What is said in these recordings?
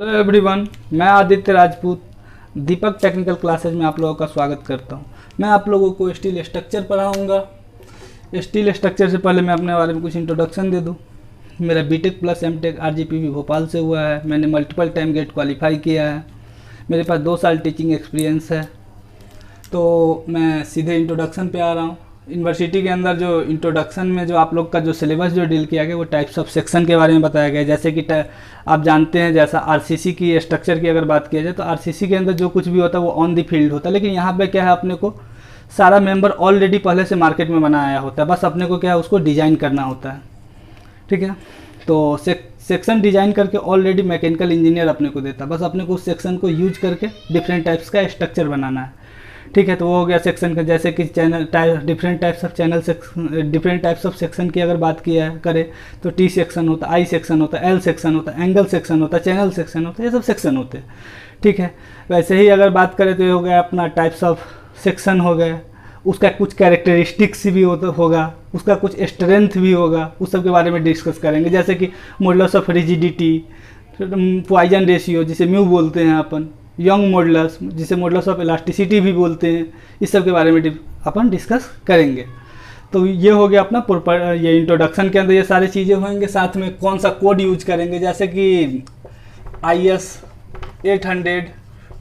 Hello everyone, मैं आदित्य राजपूत दीपक technical classes में आप लोगों का स्वागत करता हूं। मैं आप लोगों को स्टील स्ट्रक्चर पढ़ाऊंगा। स्टील स्ट्रक्चर से पहले मैं अपने बारे में कुछ इंट्रोडक्शन दे दूं। मेरा BTech plus MTech RGPV Bhopal से हुआ है। मैंने मल्टीपल टाइम गेट क्वालिफाई किया है। मेरे पास 2 साल टीचिंग एक्सपीरियंस है। तो मैं सीधे इंट्रोडक्शन पे आ रहा हूँ। यूनिवर्सिटी के अंदर जो इंट्रोडक्शन में जो आप लोग का जो सिलेबस जो डील किया गया वो टाइप्स ऑफ सेक्शन के बारे में बताया गया है। जैसे कि आप जानते हैं, जैसा आरसीसी की स्ट्रक्चर की अगर बात किया जाए तो आरसीसी के अंदर जो कुछ भी होता है वो ऑन द फील्ड होता है, लेकिन यहाँ पे क्या है, अपने को सारा मेंबर ऑलरेडी पहले से मार्केट में बनाया होता है, बस अपने को क्या है उसको डिज़ाइन करना होता है। ठीक है, तो सेक्शन डिज़ाइन करके ऑलरेडी मैकेनिकल इंजीनियर अपने को देता है, बस अपने को उस सेक्शन को यूज करके डिफरेंट टाइप्स का स्ट्रक्चर बनाना है। ठीक है, तो वो हो गया सेक्शन का। जैसे कि different types of different types of section की अगर बात किया करें तो टी सेक्शन होता है, आई सेक्शन होता है, एल सेक्शन होता है, एंगल सेक्शन होता है, चैनल सेक्शन होता है, ये सब सेक्शन होते हैं। ठीक है, वैसे ही अगर बात करें तो ये हो गया अपना टाइप्स ऑफ सेक्शन हो गया, उसका कुछ कैरेक्टरिस्टिक्स भी होगा, उसका कुछ स्ट्रेंथ भी होगा, उस सब के बारे में डिस्कस करेंगे। जैसे कि modulus of rigidity, Poisson ratio जिसे म्यू बोलते हैं अपन, यंग मॉडुलस जिसे मॉडुलस ऑफ इलास्टिसिटी भी बोलते हैं, इस सब के बारे में अपन डिस्कस करेंगे। तो ये हो गया अपना ये इंट्रोडक्शन के अंदर ये सारी चीज़ें होंगे। साथ में कौन सा कोड यूज करेंगे, जैसे कि IS 800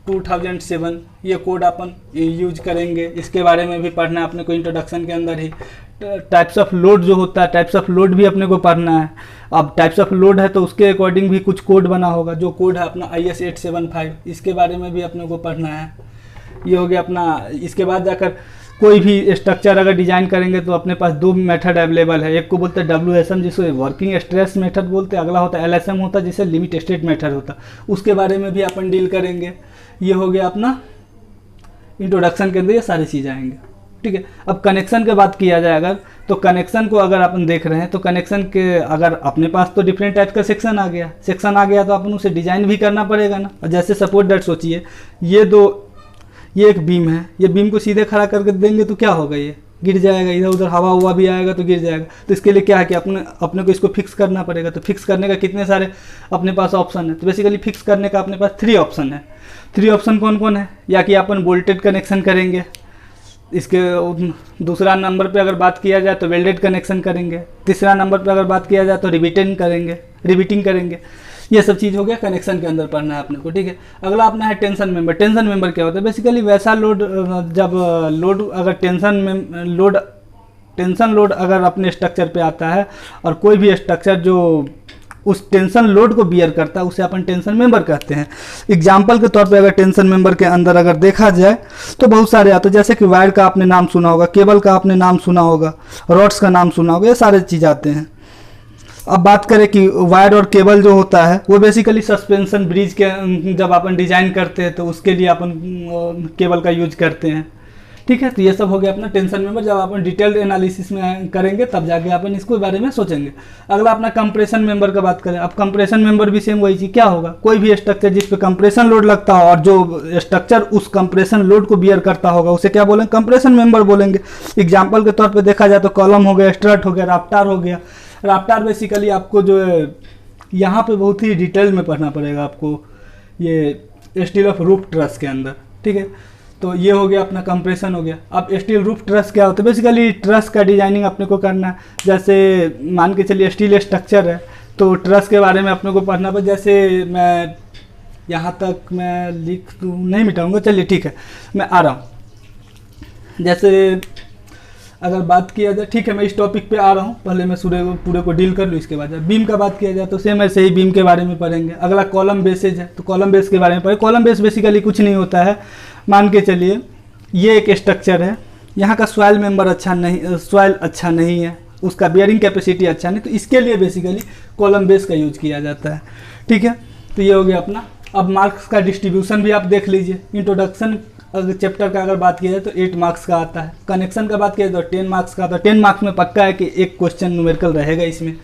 2007 ये कोड अपन यूज करेंगे, इसके बारे में भी पढ़ना है अपने को इंट्रोडक्शन के अंदर ही। टाइप्स ऑफ लोड जो होता है, टाइप्स ऑफ लोड भी अपने को पढ़ना है। अब टाइप्स ऑफ लोड है तो उसके अकॉर्डिंग भी कुछ कोड बना होगा, जो कोड है अपना IS 875, इसके बारे में भी अपने को पढ़ना है। ये हो गया अपना। इसके बाद जाकर कोई भी स्ट्रक्चर अगर डिजाइन करेंगे तो अपने पास 2 मेथड अवेलेबल है। एक को बोलते हैं WSM जिसे वर्किंग स्ट्रेस मेथड बोलते हैं, अगला होता है LSM होता है जिसे लिमिट स्टेट मेथड होता है, उसके बारे में भी अपन डील करेंगे। ये हो गया अपना इंट्रोडक्शन के अंदर ये सारी चीज़ें आएंगे। ठीक है, अब कनेक्शन की बात किया जाए अगर, तो कनेक्शन को अगर अपन देख रहे हैं तो कनेक्शन के अगर अपने पास तो डिफरेंट टाइप का सेक्शन आ गया तो अपन उसे डिजाइन भी करना पड़ेगा ना। और जैसे सपोर्ट दैट सोचिए, ये एक बीम है, ये बीम को सीधे खड़ा करके देंगे तो क्या होगा, ये गिर जाएगा, इधर उधर हवा हुआ भी आएगा तो गिर जाएगा। तो इसके लिए क्या है कि अपने को इसको फिक्स करना पड़ेगा। तो फिक्स करने का कितने सारे अपने पास ऑप्शन है, तो बेसिकली फिक्स करने का अपने पास 3 ऑप्शन है। 3 ऑप्शन कौन कौन है, या कि अपन बोल्टेड कनेक्शन करेंगे, इसके दूसरा नंबर पे अगर बात किया जाए तो वेल्डेड कनेक्शन करेंगे, तीसरा नंबर पे अगर बात किया जाए तो रिबीटिंग करेंगे। ये सब चीज़ हो गया कनेक्शन के अंदर पढ़ना है अपने को। ठीक है, अगला अपना है टेंशन मेंबर। टेंशन मेंबर क्या होता है, बेसिकली वैसा लोड, जब लोड अगर टेंशन लोड अगर अपने स्ट्रक्चर पे आता है और कोई भी स्ट्रक्चर जो उस टेंशन लोड को बियर करता है उसे अपन टेंशन मेंबर कहते हैं। एग्जाम्पल के तौर पे अगर टेंशन मेंबर के अंदर अगर देखा जाए तो बहुत सारे आते हैं, जैसे कि वायर का आपने नाम सुना होगा, केबल का आपने नाम सुना होगा, रॉड्स का नाम सुना होगा, ये सारे चीज़ आते हैं। अब बात करें कि वायर और केबल जो होता है वो बेसिकली सस्पेंशन ब्रिज के जब अपन डिज़ाइन करते हैं तो उसके लिए अपन केबल का यूज करते हैं। ठीक है, तो ये सब हो गया अपना टेंशन मेंबर। जब अपन डिटेल्ड एनालिसिस में करेंगे तब जाके अपन इसको बारे में सोचेंगे। अगला अपना कंप्रेशन मेंबर का बात करें। अब कंप्रेशन मेंबर भी सेम वही चीज़, क्या होगा, कोई भी स्ट्रक्चर जिस पे कंप्रेशन लोड लगता हो और जो स्ट्रक्चर उस कंप्रेशन लोड को बियर करता होगा उसे क्या बोलेंगे, कंप्रेशन मेंबर बोलेंगे। एग्जाम्पल के तौर पर देखा जाए तो कॉलम हो गया, स्ट्रट हो गया, राफ्टार हो गया। राफ्टार बेसिकली आपको जो है यहाँ पे बहुत ही डिटेल में पढ़ना पड़ेगा आपको, ये स्टील ऑफ रूफ ट्रस के अंदर। ठीक है, तो ये हो गया अपना कंप्रेशन हो गया। अब स्टील रूफ ट्रस क्या होता है, बेसिकली ट्रस का डिजाइनिंग अपने को करना है। जैसे मान के चलिए स्टील स्ट्रक्चर है तो ट्रस के बारे में अपने को पढ़ना पड़े। जैसे मैं यहाँ तक मैं लिख दूँ, नहीं मिटाऊँगा, चलिए ठीक है मैं आ रहा हूँ। जैसे अगर बात किया जाए, ठीक है मैं इस टॉपिक पे आ रहा हूँ, पहले मैं पूरे को डील कर लूँ। इसके बाद बीम का बात किया जाए तो सेम ऐसे ही बीम के बारे में पढ़ेंगे। अगला कॉलम बेसेज है तो कॉलम बेस के बारे में पढ़ें। कॉलम बेस बेसिकली कुछ नहीं होता है, मान के चलिए ये एक स्ट्रक्चर है, यहाँ का सॉइल मेंबर अच्छा नहीं है, उसका बियरिंग कैपेसिटी अच्छा नहीं, तो इसके लिए बेसिकली कॉलम बेस का यूज किया जाता है। ठीक है, तो ये हो गया अपना। अब मार्क्स का डिस्ट्रीब्यूशन भी आप देख लीजिए। इंट्रोडक्शन अगर चैप्टर का अगर बात किया जाए तो 8 मार्क्स का आता है। कनेक्शन का बात किया जाए तो 10 मार्क्स का आता है। 10 मार्क्स में पक्का है कि एक क्वेश्चन न्यूमेरिकल रहेगा इसमें।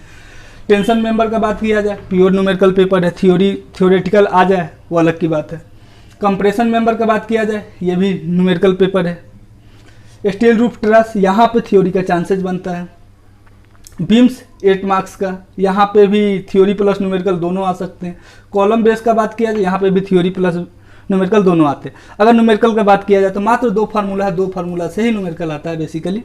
टेंशन मेंबर का बात किया जाए, प्योर न्यूमेरिकल पेपर है, थ्योरेटिकल आ जाए वो अलग की बात है। कंप्रेशन मेंबर का बात किया जाए, ये भी न्यूमेरिकल पेपर है। स्टील रूफ ट्रस, यहाँ पे थ्योरी का चांसेस बनता है। बीम्स 8 मार्क्स का। यहाँ पे भी थ्योरी प्लस न्यूमेरिकल दोनों आ सकते हैं। कॉलम बेस का बात किया जाए, यहाँ पे भी थ्योरी प्लस न्यूमेरिकल दोनों आते हैं। अगर न्यूमेरिकल का बात किया जाए तो मात्र 2 फार्मूला है, 2 फार्मूला से ही न्यूमेरिकल आता है बेसिकली,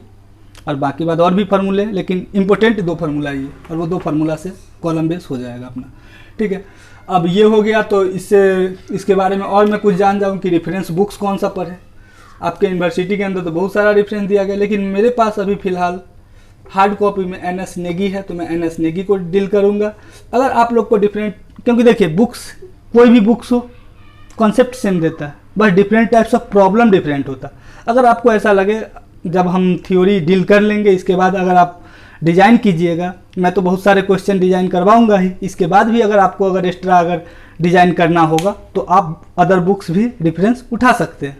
और बाकी बात और भी फार्मूले, लेकिन इंपॉर्टेंट 2 फार्मूला ही है, और वो 2 फार्मूला से कॉलम बेस हो जाएगा अपना। ठीक है, अब ये हो गया। तो इसके बारे में और मैं कुछ जान जाऊँ कि रेफरेंस बुक्स कौन सा पढ़े। आपके यूनिवर्सिटी के अंदर तो बहुत सारा रेफरेंस दिया गया, लेकिन मेरे पास अभी फ़िलहाल हार्ड कॉपी में NS नेगी है, तो मैं NS नेगी को डील करूँगा। अगर आप लोग को डिफरेंट, क्योंकि देखिए बुक्स, कोई भी बुक्स हो, कॉन्सेप्ट सेम देता है, बस different types of problem different होता है। अगर आपको ऐसा लगे, जब हम थ्योरी डील कर लेंगे, इसके बाद अगर आप डिज़ाइन कीजिएगा, मैं तो बहुत सारे क्वेश्चन डिज़ाइन करवाऊंगा ही, इसके बाद भी अगर आपको अगर एक्स्ट्रा अगर डिज़ाइन करना होगा तो आप अदर बुक्स भी रेफरेंस उठा सकते हैं।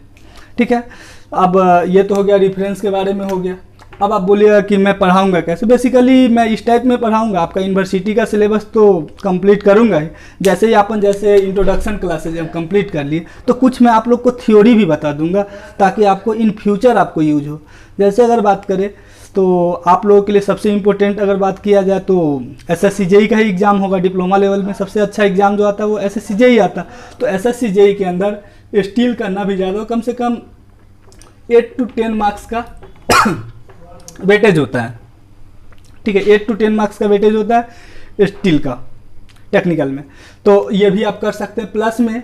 ठीक है, अब ये तो हो गया रेफरेंस के बारे में हो गया। अब आप बोलिएगा कि मैं पढ़ाऊंगा कैसे। बेसिकली मैं इस टाइप में पढ़ाऊंगा, आपका यूनिवर्सिटी का सिलेबस तो कंप्लीट करूंगा ही। जैसे ही अपन जैसे इंट्रोडक्शन क्लासेज हम कंप्लीट कर लिए, तो कुछ मैं आप लोग को थ्योरी भी बता दूंगा, ताकि आपको इन फ्यूचर आपको यूज हो। जैसे अगर बात करें तो आप लोगों के लिए सबसे इम्पोर्टेंट अगर बात किया जाए तो SSC JEE का ही एग्ज़ाम होगा। डिप्लोमा लेवल में सबसे अच्छा एग्ज़ाम जो आता है वो SSC JEE आता। तो SSC JEE के अंदर स्टील करना भी ज़्यादा, कम से कम 8 to 10 मार्क्स का वेटेज होता है। ठीक है, 8 to 10 मार्क्स का वेटेज होता है स्टील का टेक्निकल में, तो ये भी आप कर सकते हैं। प्लस में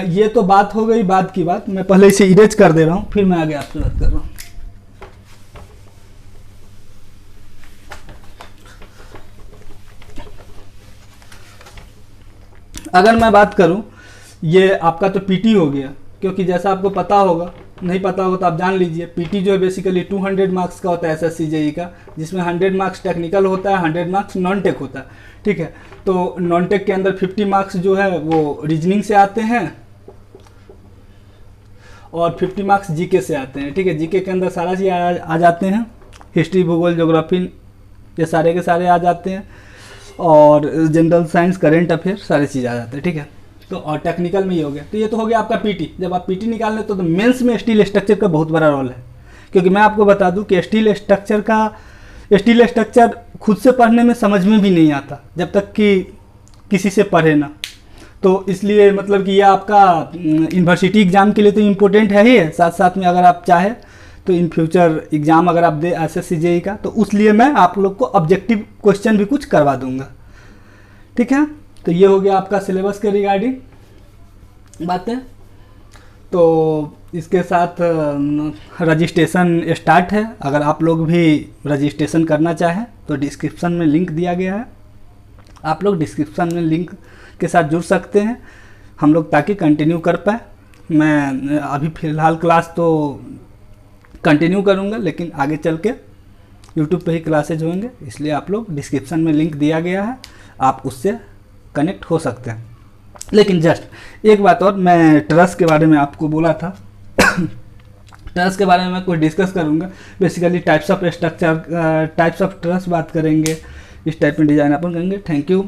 ये तो बात हो गई बाद की बात, मैं पहले इसे इरेज कर दे रहा हूँ, फिर मैं आगे आपसे बात कर रहा हूँ। अगर मैं बात करूं, ये आपका तो पीटी हो गया, क्योंकि जैसा आपको पता होगा, नहीं पता होगा तो आप जान लीजिए, पीटी जो है बेसिकली 200 मार्क्स का होता है SSC JEE का, जिसमें 100 मार्क्स टेक्निकल होता है, 100 मार्क्स नॉन टेक होता है। ठीक है, तो नॉन टेक के अंदर 50 मार्क्स जो है वो रीजनिंग से आते हैं और 50 मार्क्स जीके से आते हैं। ठीक है, जीके के अंदर सारा चीज़ आ जाते हैं, हिस्ट्री, भूगोल, ज्योग्राफी, ये सारे के सारे आ जाते हैं, और जनरल साइंस, करेंट अफेयर, सारी चीज़ आ जाते हैं। ठीक है, तो और टेक्निकल में ये हो गया। तो ये तो हो गया आपका पीटी। जब आप पीटी निकाल लें तो मेंस में स्टील स्ट्रक्चर का बहुत बड़ा रोल है, क्योंकि मैं आपको बता दूं कि स्टील स्ट्रक्चर खुद से पढ़ने में समझ में भी नहीं आता जब तक कि किसी से पढ़े ना। तो इसलिए मतलब कि यह आपका यूनिवर्सिटी एग्ज़ाम के लिए तो इम्पोर्टेंट है ही है, साथ साथ में अगर आप चाहें तो इन फ्यूचर एग्ज़ाम अगर आप दे SSC JEE का, तो उस लिए मैं आप लोग को ऑब्जेक्टिव क्वेश्चन भी कुछ करवा दूंगा। ठीक है, तो ये हो गया आपका सिलेबस के रिगार्डिंग बातें। तो इसके साथ रजिस्ट्रेशन स्टार्ट है। अगर आप लोग भी रजिस्ट्रेशन करना चाहें तो डिस्क्रिप्शन में लिंक दिया गया है, आप लोग डिस्क्रिप्शन में लिंक के साथ जुड़ सकते हैं हम लोग, ताकि कंटिन्यू कर पाए। मैं अभी फ़िलहाल क्लास तो कंटिन्यू करूँगा, लेकिन आगे चल के यूट्यूब पे ही क्लासेज होंगे, इसलिए आप लोग डिस्क्रिप्शन में लिंक दिया गया है, आप उससे कनेक्ट हो सकते हैं। लेकिन जस्ट एक बात और, मैं ट्रस्ट के बारे में आपको बोला था ट्रस्ट के बारे में मैं कुछ डिस्कस करूँगा। Basically types of structure, types of trust बात करेंगे, इस टाइप में डिज़ाइन अपन करेंगे। Thank you.